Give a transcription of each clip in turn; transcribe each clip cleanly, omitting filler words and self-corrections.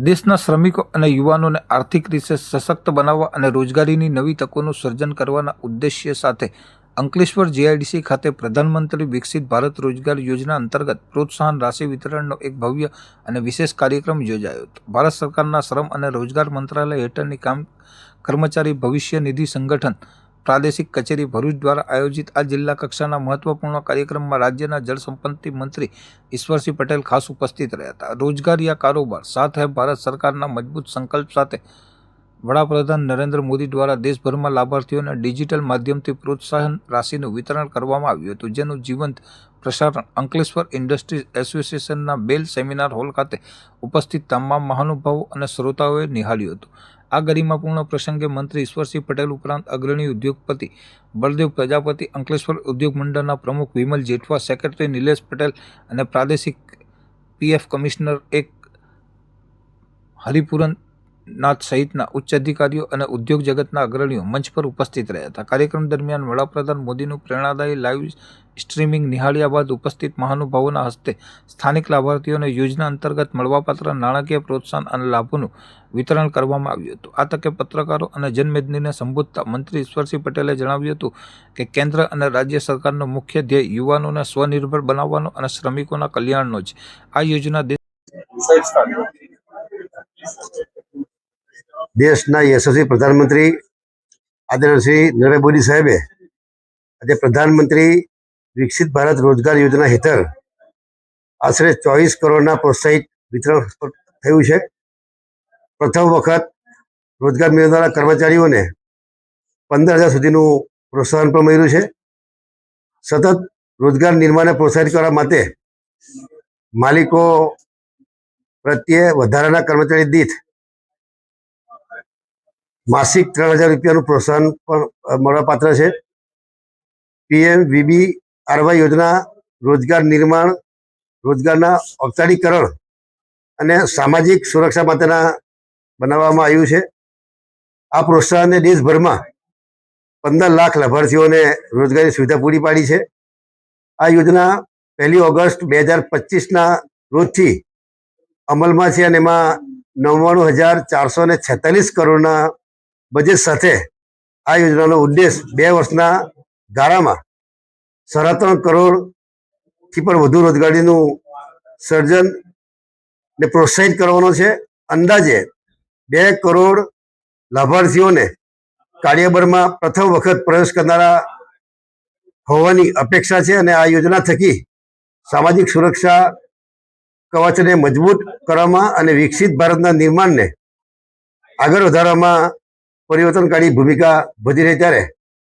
દેશના શ્રમિકો અને યુવાનોને આર્થિક રીતે સશક્ત બનાવવા અને રોજગારીની નવી તકોનું સર્જન કરવાના ઉદ્દેશ્ય સાથે અંકલેશ્વર જીઆઈડીસી ખાતે પ્રધાનમંત્રી વિકસિત ભારત રોજગાર યોજના અંતર્ગત પ્રોત્સાહન રાશિ વિતરણનો એક ભવ્ય અને વિશેષ કાર્યક્રમ યોજાયો હતો. ભારત સરકારના શ્રમ અને રોજગાર મંત્રાલય હેઠળની કર્મચારી ભવિષ્ય નિધિ સંગઠન પ્રાદેશિક કચેરી ભરૂચ દ્વારા આયોજિત આ જિલ્લા કક્ષાના મહત્વપૂર્ણ કાર્યક્રમમાં રાજ્યના જળસંપત્તિ મંત્રી ઈશ્વરસિંહ પટેલ ખાસ ઉપસ્થિત રહ્યા હતા. રોજગાર યા કારોબાર સાથ હૈ ભારત સરકારના મજબૂત સંકલ્પ સાથે વડાપ્રધાન નરેન્દ્ર મોદી દ્વારા દેશભરમાં લાભાર્થીઓને ડિજિટલ માધ્યમથી પ્રોત્સાહન રાશિનું વિતરણ કરવામાં આવ્યું હતું, જેનું જીવંત પ્રસારણ અંકલેશ્વર ઇન્ડસ્ટ્રીઝ એસોસિએશનના બેલ સેમિનાર હોલ ખાતે ઉપસ્થિત તમામ મહાનુભાવો અને શ્રોતાઓએ નિહાળ્યું હતું. આ ગરિમાપૂર્ણ પ્રસંગે મંત્રી ઈશ્વરસિંહ પટેલ ઉપરાંત અગ્રણી ઉદ્યોગપતિ બળદેવ પ્રજાપતિ, અંકલેશ્વર ઉદ્યોગ મંડળના પ્રમુખ વિમલ જેઠવા, સેક્રેટરી નિલેશ પટેલ અને પ્રાદેશિક પીએફ કમિશનર એક હરિપુરન નાથ સહિતના ઉચ્ચ અધિકારીઓ અને ઉદ્યોગ જગતના અગ્રણીઓ મંચ પર ઉપસ્થિત રહ્યા હતા. કાર્યક્રમ દરમિયાન વડાપ્રધાન મોદીનું પ્રેરણાદાયી લાઈવ સ્ટ્રીમિંગ નિહાળ્યા બાદ ઉપસ્થિત મહાનુભાવોના હસ્તે સ્થાનિક લાભાર્થીઓને યોજના અંતર્ગત મળવાપાત્ર નાણાકીય પ્રોત્સાહન અને લાભોનું વિતરણ કરવામાં આવ્યું હતું. આ તકે પત્રકારો અને જનમેદનીને સંબોધતા મંત્રી ઈશ્વરસિંહ પટેલે જણાવ્યું હતું કે કેન્દ્ર અને રાજ્ય સરકારનો મુખ્ય ધ્યેય યુવાનોને સ્વનિર્ભર બનાવવાનો અને શ્રમિકોના કલ્યાણનો છે. આ યોજના દેશના યશસ્વી પ્રધાનમંત્રી આદરણીય શ્રી નરેન્દ્ર મોદી સાહેબે આજે પ્રધાનમંત્રી વિકસિત ભારત રોજગાર યોજના હેઠળ આશરે 24 કરોડના પ્રોત્સાહિત વિતરણ થયું છે. પ્રથમ વખત રોજગાર મેળવનારા કર્મચારીઓને 15,000 સુધીનું પ્રોત્સાહન પણ મળ્યું છે. સતત રોજગાર નિર્માણને પ્રોત્સાહિત કરવા માટે માલિકો પ્રત્યે વધારાના કર્મચારી દીઠ માસિક 3,000 રૂપિયાનું પ્રોત્સાહન પણ મળવાપાત્ર છે. PMVBRY યોજના રોજગાર નિર્માણ, રોજગારના ઔપચારિકરણ અને સામાજિક સુરક્ષા માટેના બનાવવામાં આવ્યું છે. આ પ્રોત્સાહને દેશભરમાં 15 લાખ લાભાર્થીઓને રોજગારી સુવિધા પૂરી પાડી છે. આ યોજના 1 ઓગસ્ટ 2025ના રોજથી અમલમાં છે અને એમાં 99,446 કરોડના બજેટ સાથે આ યોજનાનો ઉદ્દેશ 2 વર્ષના ગાળામાં 3.5 કરોડથી પણ વધુ રોજગારીનું સર્જન ને પ્રોત્સાહિત કરવાનો છે. અંદાજે 2 કરોડ લાભાર્થીઓને કાર્યબળમાં પ્રથમ વખત પ્રવેશ કરનારા હોવાની અપેક્ષા છે અને આ યોજના થકી સામાજિક સુરક્ષા કવચને મજબૂત કરવામાં અને વિકસિત ભારતના નિર્માણને આગળ વધારવામાં પરિવર્તનકારી ભૂમિકા ભજવી રહી ત્યારે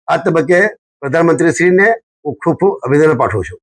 આ તબક્કે પ્રધાનમંત્રીશ્રીને હું ખૂબ ખૂબ અભિનંદન પાઠવું છું.